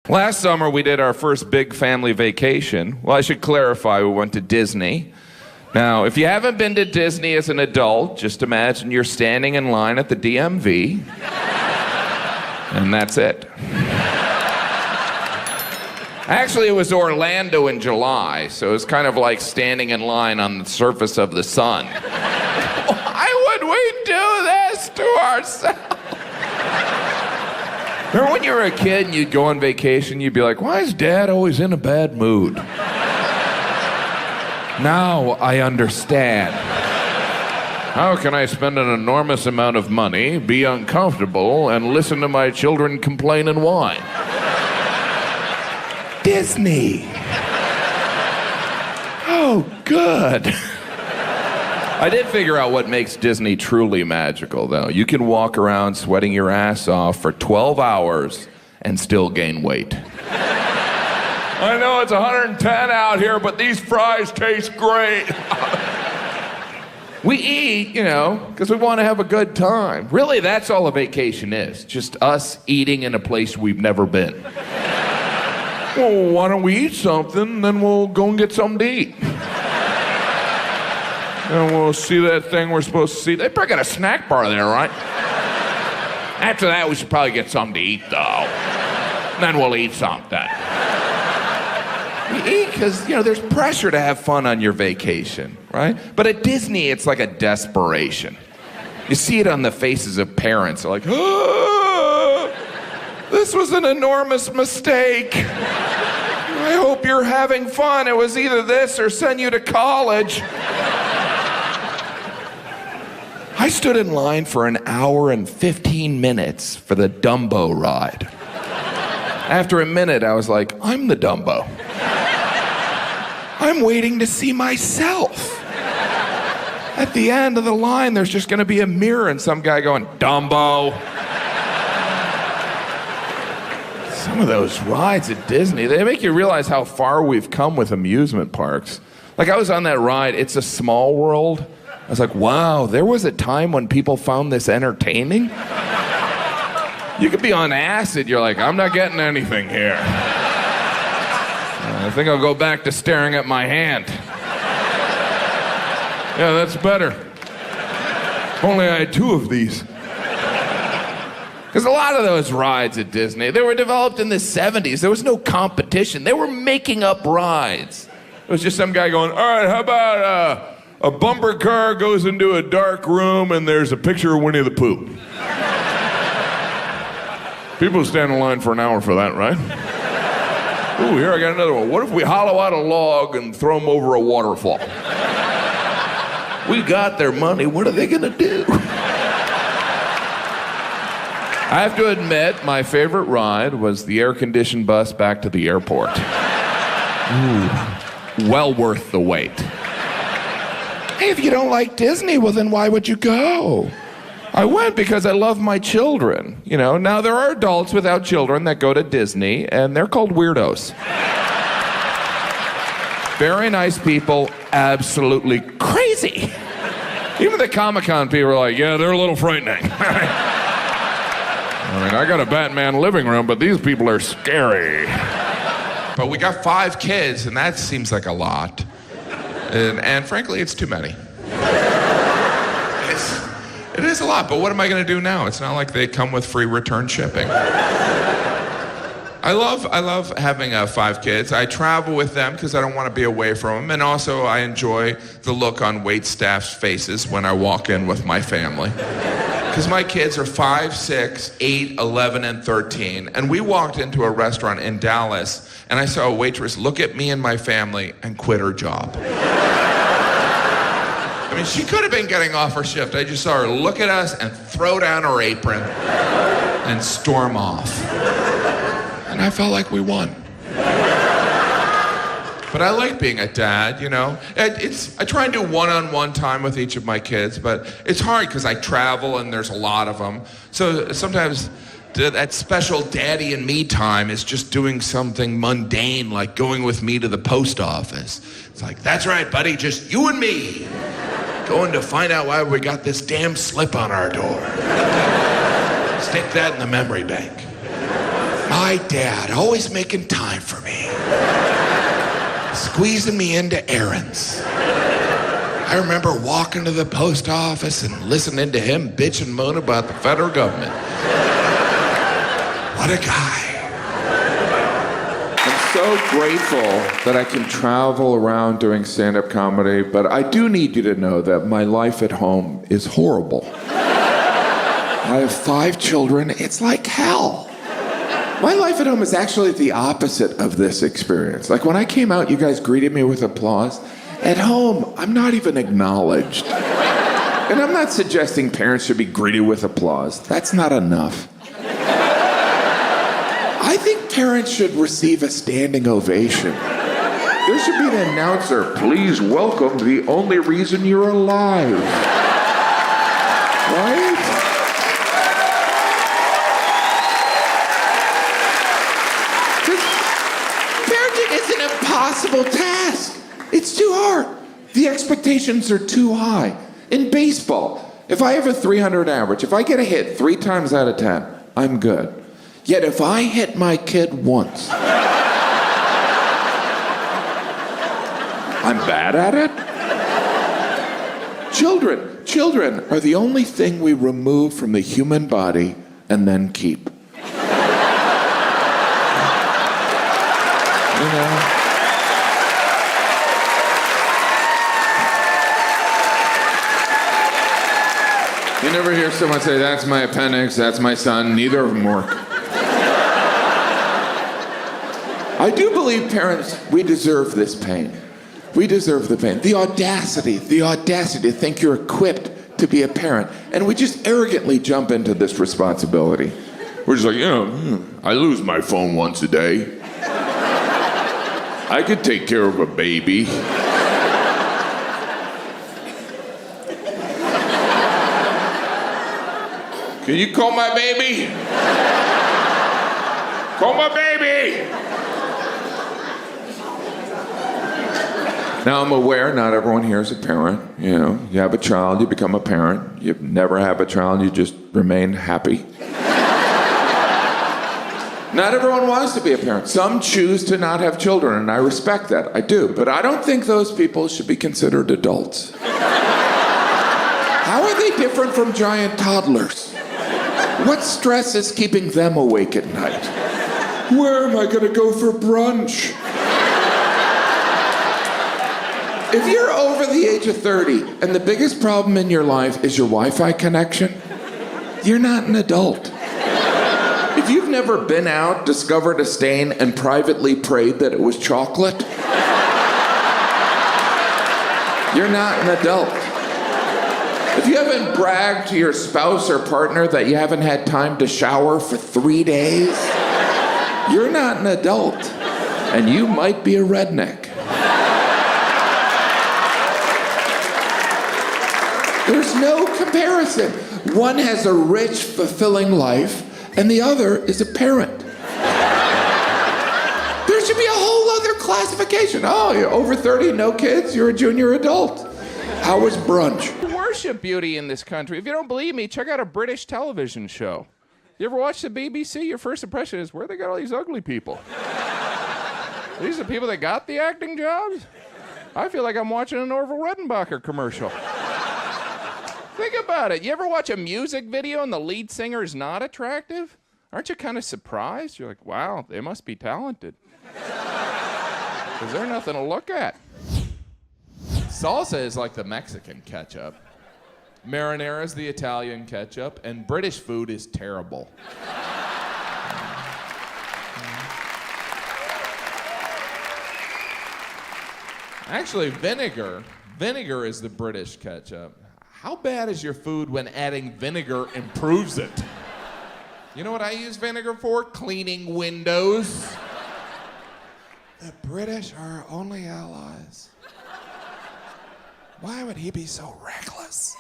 Last summer, we did our first big family vacation. Well, I should clarify, we went to Disney. Now, if you haven't been to Disney as an adult, just imagine you're standing in line at the DMV, and that's it. Actually, it was Orlando in July, so it was kind of like standing in line on the surface of the sun. Why would we do this to ourselves? Remember when you were a kid and you'd go on vacation, you'd be like, why is Dad always in a bad mood? Now I understand. How can I spend an enormous amount of money, be uncomfortable, and listen to my children complain and whine? Disney. Oh, good. I did figure out what makes Disney truly magical, though. You can walk around sweating your ass off for 12 hours and still gain weight. I know it's 110 out here, but these fries taste great. We eat, because we want to have a good time. Really, that's all a vacation is. Just us eating in a place we've never been. Well, why don't we eat something, then we'll go and get something to eat. And we'll see that thing we're supposed to see. They probably got a snack bar there, right? After that, we should probably get something to eat, though. Then we'll eat something. We eat because, there's pressure to have fun on your vacation, right? But at Disney, it's like a desperation. You see it on the faces of parents. They're like, oh, this was an enormous mistake. I hope you're having fun. It was either this or send you to college. I stood in line for an hour and 15 minutes for the Dumbo ride. After a minute, I was like, I'm the Dumbo. I'm waiting to see myself. At the end of the line, there's just going to be a mirror and some guy going, Dumbo. Some of those rides at Disney, they make you realize how far we've come with amusement parks. Like I was on that ride, It's a Small World. I was like, wow, there was a time when people found this entertaining? You could be on acid, you're like, I'm not getting anything here. I think I'll go back to staring at my hand. Yeah, that's better. If only I had 2 of these. Because a lot of those rides at Disney, they were developed in the 70s. There was no competition. They were making up rides. It was just some guy going, all right, how about a bumper car goes into a dark room and there's a picture of Winnie the Pooh. People stand in line for an hour for that, right? Ooh, here I got another one. What if we hollow out a log and throw them over a waterfall? We got their money. What are they gonna do? I have to admit, my favorite ride was the air-conditioned bus back to the airport. Ooh, well worth the wait. Hey, if you don't like Disney, well then why would you go? I went because I love my children. Now there are adults without children that go to Disney, and they're called weirdos. Very nice people, absolutely crazy. Even the Comic-Con people are like, yeah, they're a little frightening. I got a Batman living room, but these people are scary. But we got 5 kids, and that seems like a lot. And frankly, it's too many. It is a lot, but what am I going to do now? It's not like they come with free return shipping. I love having 5 kids. I travel with them because I don't want to be away from them. And also, I enjoy the look on waitstaff's faces when I walk in with my family. Because my kids are 5, 6, 8, 11, and 13. And we walked into a restaurant in Dallas, and I saw a waitress look at me and my family and quit her job. She could have been getting off her shift. I just saw her look at us and throw down her apron and storm off. And I felt like we won. But I like being a dad, I try and do one-on-one time with each of my kids, but it's hard because I travel and there's a lot of them. So sometimes that special daddy and me time is just doing something mundane, like going with me to the post office. It's like, that's right, buddy, just you and me. Going to find out why we got this damn slip on our door. Stick that in the memory bank. My dad, always making time for me. Squeezing me into errands. I remember walking to the post office and listening to him bitch and moan about the federal government. What a guy. I'm so grateful that I can travel around doing stand-up comedy, but I do need you to know that my life at home is horrible. I have 5 children. It's like hell. My life at home is actually the opposite of this experience. Like when I came out, you guys greeted me with applause. At home, I'm not even acknowledged. And I'm not suggesting parents should be greeted with applause. That's not enough. I think parents should receive a standing ovation. There should be an announcer. Please welcome the only reason you're alive. Right? Impossible task. It's too hard. The expectations are too high. In baseball, if I have a 300 average, if I get a hit 3 times out of 10, I'm good. Yet if I hit my kid once, I'm bad at it. Children are the only thing we remove from the human body and then keep. You know? You never hear someone say, that's my appendix, that's my son, neither of them work. I do believe parents, we deserve this pain. We deserve the pain. The audacity to think you're equipped to be a parent. And we just arrogantly jump into this responsibility. We're just like, I lose my phone once a day. I could take care of a baby. Can you call my baby? Call my baby! Now I'm aware not everyone here is a parent. You know, you have a child, you become a parent. You never have a child, you just remain happy. Not everyone wants to be a parent. Some choose to not have children, and I respect that. I do. But I don't think those people should be considered adults. How are they different from giant toddlers? What stress is keeping them awake at night? Where am I going to go for brunch? If you're over the age of 30 and the biggest problem in your life is your Wi-Fi connection, you're not an adult. If you've never been out, discovered a stain, and privately prayed that it was chocolate, you're not an adult. If you haven't bragged to your spouse or partner that you haven't had time to shower for 3 days, you're not an adult, and you might be a redneck. There's no comparison. One has a rich, fulfilling life, and the other is a parent. There should be a whole other classification. Oh, you're over 30, no kids, you're a junior adult. How was brunch? Worship beauty in this country. If you don't believe me, check out a British television show. You ever watch the BBC? Your first impression is, where they got all these ugly people? These are the people that got the acting jobs? I feel like I'm watching an Orville Redenbacher commercial. Think about it. You ever watch a music video and the lead singer is not attractive? Aren't you kind of surprised? You're like, wow, they must be talented. Because they're nothing to look at. Salsa is like the Mexican ketchup. Marinara is the Italian ketchup, and British food is terrible. Actually, vinegar is the British ketchup. How bad is your food when adding vinegar improves it? You know what I use vinegar for? Cleaning windows. The British are our only allies. Why would he be so reckless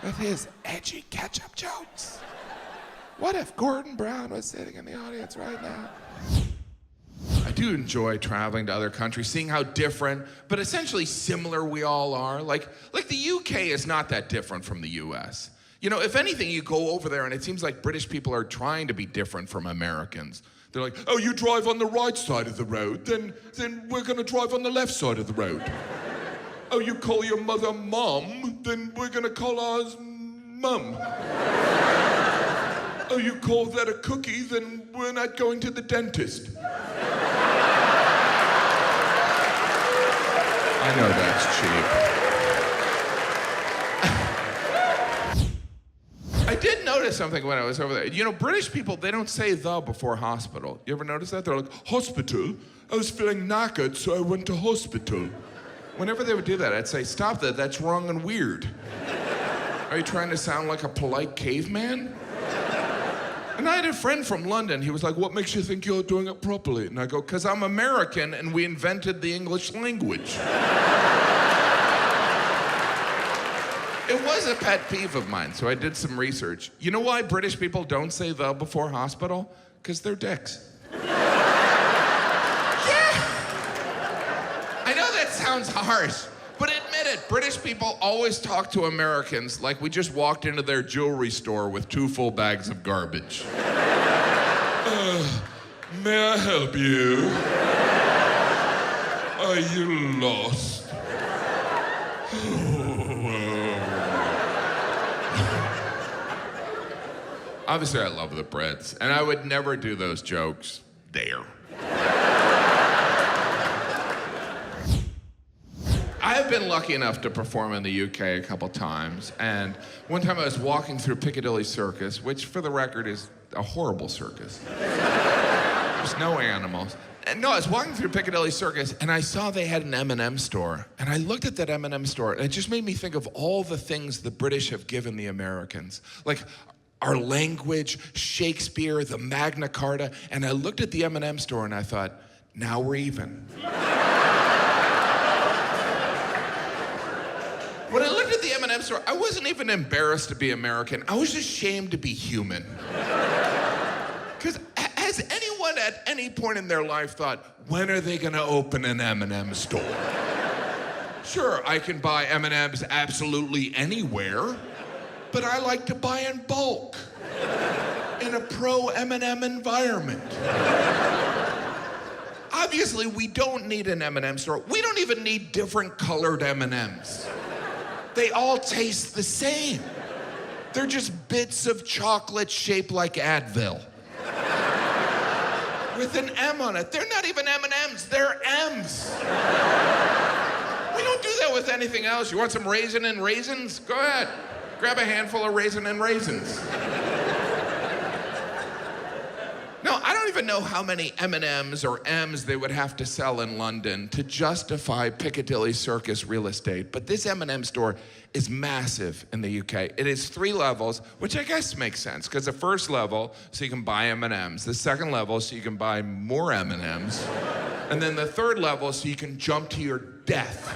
with his edgy ketchup jokes? What if Gordon Brown was sitting in the audience right now? I do enjoy traveling to other countries, seeing how different, but essentially similar we all are. Like the UK is not that different from the US. You know, if anything, you go over there and it seems like British people are trying to be different from Americans. They're like, oh, you drive on the right side of the road, then we're gonna drive on the left side of the road. Oh, you call your mother Mom, then we're gonna call ours Mum. Oh, you call that a cookie, then we're not going to the dentist. I know that's cheap. I did notice something when I was over there. You know, British people, they don't say the before hospital. You ever notice that? They're like, hospital? I was feeling knackered, so I went to hospital. Whenever they would do that, I'd say, stop that, that's wrong and weird. Are you trying to sound like a polite caveman? And I had a friend from London. He was like, what makes you think you're doing it properly? And I go, because I'm American and we invented the English language. It was a pet peeve of mine, so I did some research. You know why British people don't say the before hospital? Because they're dicks. Yeah! I know that sounds harsh, but admit it, British people always talk to Americans like we just walked into their jewelry store with 2 full bags of garbage. May I help you? Are you lost? Obviously, I love the Brits, and I would never do those jokes there. I've been lucky enough to perform in the UK a couple times, and one time I was walking through Piccadilly Circus, which, for the record, is a horrible circus. There's no animals. And no, I was walking through Piccadilly Circus, and I saw they had an M&M store, and I looked at that M&M store, and it just made me think of all the things the British have given the Americans. Like, our language, Shakespeare, the Magna Carta, and I looked at the M&M store and I thought, now we're even. When I looked at the M&M store, I wasn't even embarrassed to be American. I was ashamed to be human. Because has anyone at any point in their life thought, when are they gonna open an M&M store? Sure, I can buy M&Ms absolutely anywhere, but I like to buy in bulk, in a pro-M&M environment. Obviously, we don't need an M&M store. We don't even need different colored M&Ms. They all taste the same. They're just bits of chocolate shaped like Advil. With an M on it. They're not even M&Ms, they're M's. We don't do that with anything else. You want some raisin and raisins? Go ahead. Grab a handful of raisin and raisins. No, I don't even know how many M&Ms or M's they would have to sell in London to justify Piccadilly Circus real estate, but this M&M store is massive in the UK. It is 3 levels, which I guess makes sense, because the first level, so you can buy M&Ms. The second level, so you can buy more M&Ms. And then the third level, so you can jump to your death.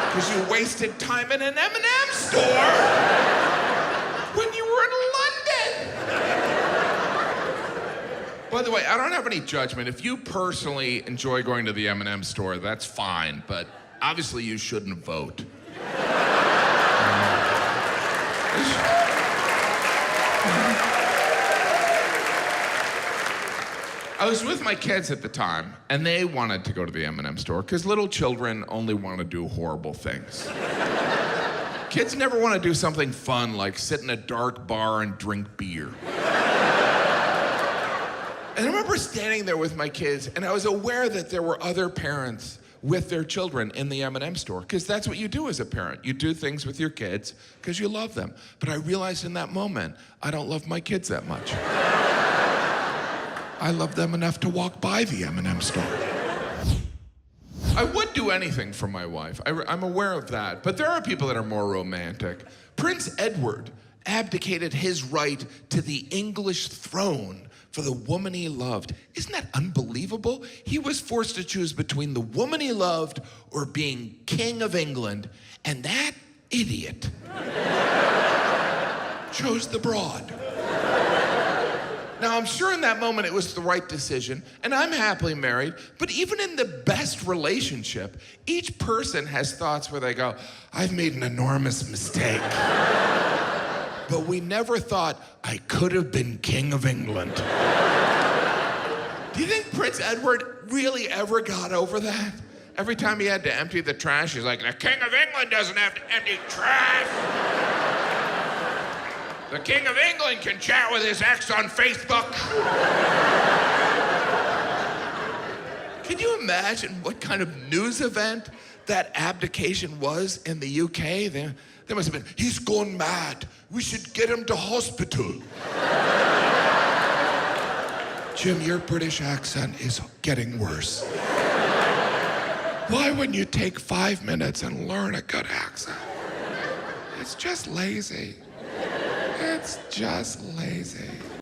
Because you wasted time in an M&M store when you were in London. By the way, I don't have any judgment. If you personally enjoy going to the M&M store, that's fine, but obviously you shouldn't vote. I was with my kids at the time, and they wanted to go to the M&M store, because little children only want to do horrible things. Kids never want to do something fun, like sit in a dark bar and drink beer. And I remember standing there with my kids, and I was aware that there were other parents with their children in the M&M store, because that's what you do as a parent. You do things with your kids because you love them. But I realized in that moment, I don't love my kids that much. I love them enough to walk by the M&M store. I would do anything for my wife. I'm aware of that. But there are people that are more romantic. Prince Edward abdicated his right to the English throne for the woman he loved. Isn't that unbelievable? He was forced to choose between the woman he loved or being King of England, and that idiot chose the broad. Now, I'm sure in that moment it was the right decision, and I'm happily married, but even in the best relationship, each person has thoughts where they go, I've made an enormous mistake. but we never thought I could have been King of England. Do you think Prince Edward really ever got over that? Every time he had to empty the trash, he's like, the King of England doesn't have to empty trash. The King of England can chat with his ex on Facebook. Can you imagine what kind of news event that abdication was in the UK? There must have been, he's gone mad. We should get him to hospital. Jim, your British accent is getting worse. Why wouldn't you take 5 minutes and learn a good accent? It's just lazy. It's just lazy.